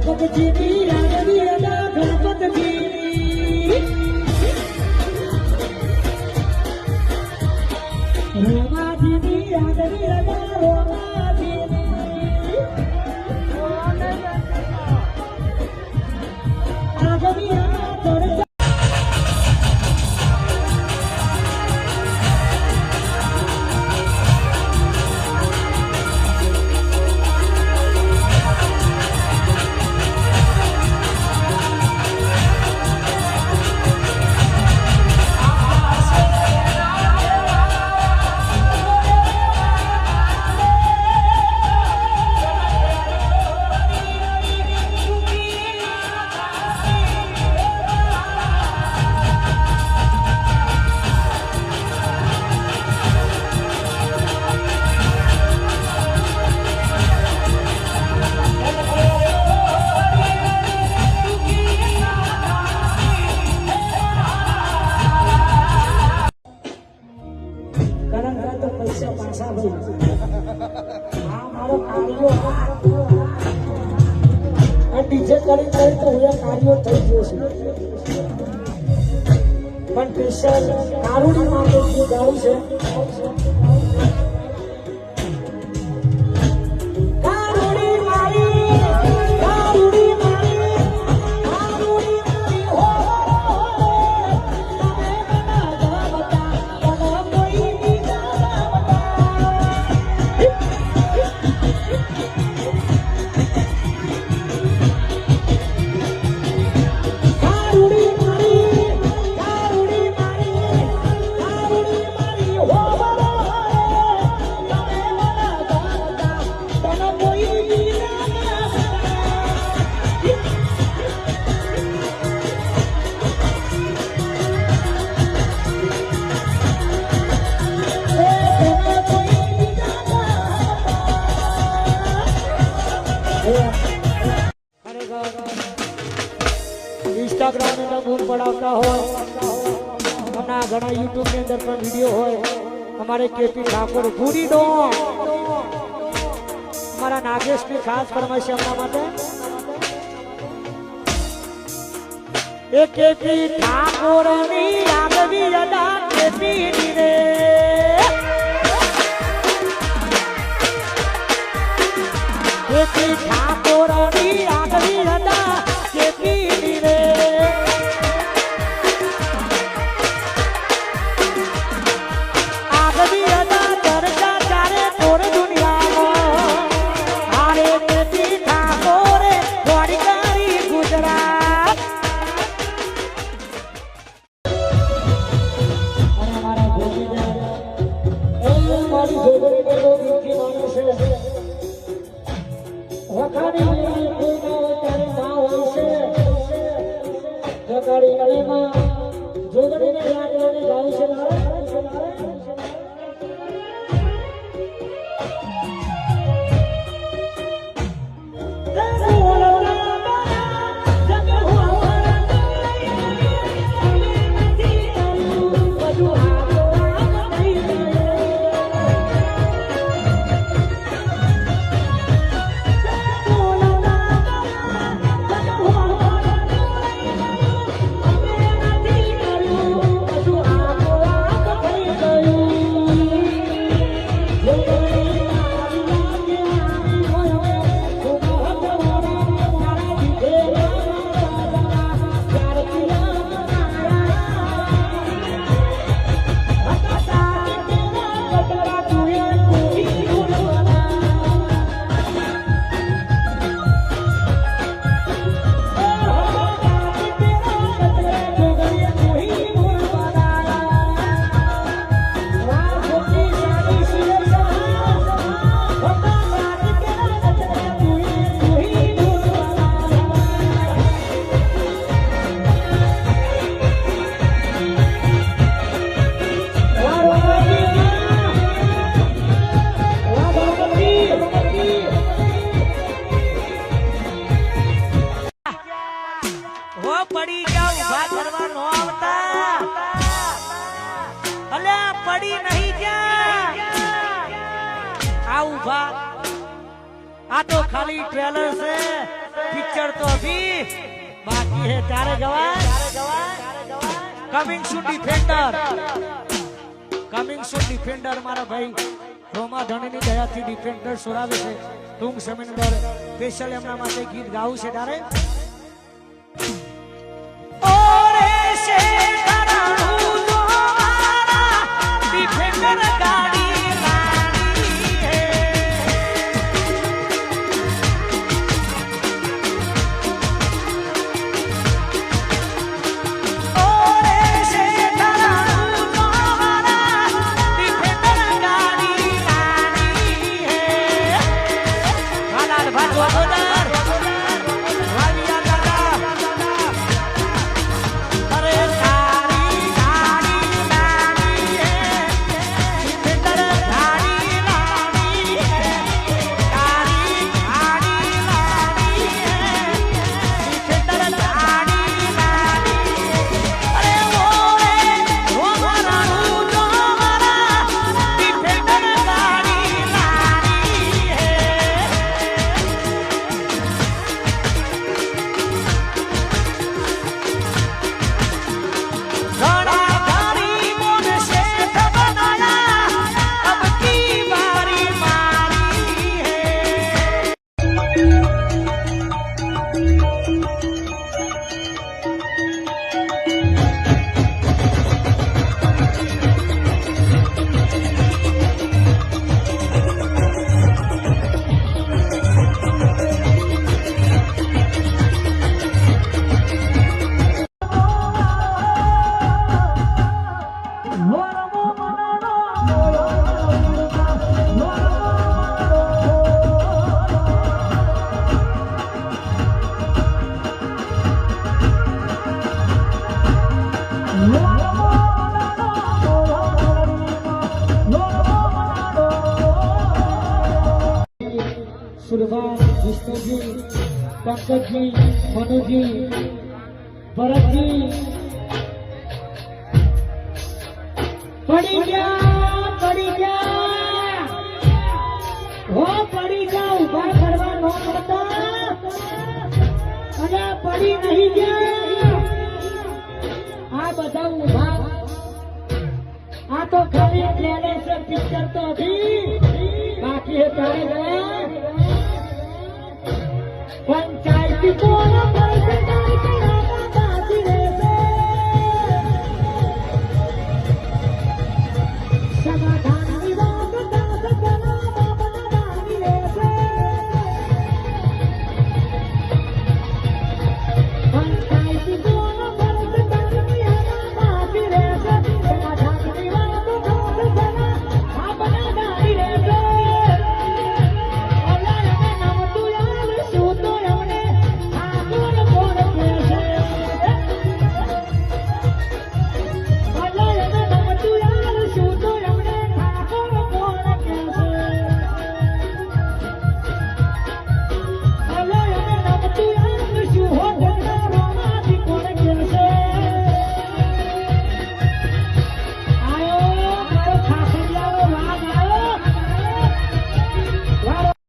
ગણપતજીની આગવી અદા ગણપતજીની રોમાજીની આગવી અદા રોમાજીની આગવી અદા ગણપત ડીજે કરી તો હું કાર્યો થઈ ગયો છે પણ સ્પેશિયલ કારુડી માટે જે ગાવું છે इंस्टाग्राम में बूम पड़ाता हो घना घना यूट्यूब के अंदर पर वीडियो हो हमारे केपी ठाकुर पूरी डो हमारा नागेश की खास फरमाइश अपना माते एक केपी ठाकुर नी आगवी अदा केपी नी रे केपी ठाकुर नी आगवी अदा केपी नी रे आगवी अदा चर्चा चारे तोर दुनिया हारे केपी ठाकुर द्वारिकारी गुजरात और हमारा गोविंद हमारी जोगरी के लोग इनकी मानो से वखानी में कोई ना हो तारे माँ हो से जगाड़ी अरे माँ जोगरी ने याद वाले गाँव से लारे પડી જાવ ઉભા કરવા નો આવતા અલે પડી નહીં જા આ ઉભા આ તો ખાલી ટ્રેલર છે પિક્ચર पिक्चर तो अभी बाकी है तारे गवाह कमिंग सून डिफेंडर मारा भाई रोमा धनी ની દયાથી ડિફેન્ડર સુરાવે છે ટૂંક સમયની અંદર સ્પેશિયલ એમના માટે ગીત ગાવું છે તારે ઓરે શે તારાનું જો મારા ડિફેન્ડર ગાડી લાડી હે ઓરે શે તારાનું જો મારા ડિફેન્ડર ગાડી લાડી હે હાલાલ ભાગો બોલર વાલિયા દાદા અરે તારી ગાડી લાડી હે ડિફેન્ડર ગાડી લાડી હે તારી ગાડી લાડી હે ડિફેન્ડર ગાડી લાડી અરે ઓરે ઓ મારા જો મારા ડિફેન્ડર ગાડી લાડી હે घड़ा गरीबों ने शेख बनाया अब की बारी मारी है सुरवान विष्णु जी पंकज जी मनु जी भरत जी पड़ी जा हो पड़ी जा उभा करवा नो पड़ता अरे पड़ी नहीं जा आ बताओ उभा आ तो खाली ट्रेलर से पिक्चर तो अभी बाकी है तारे पंचायती को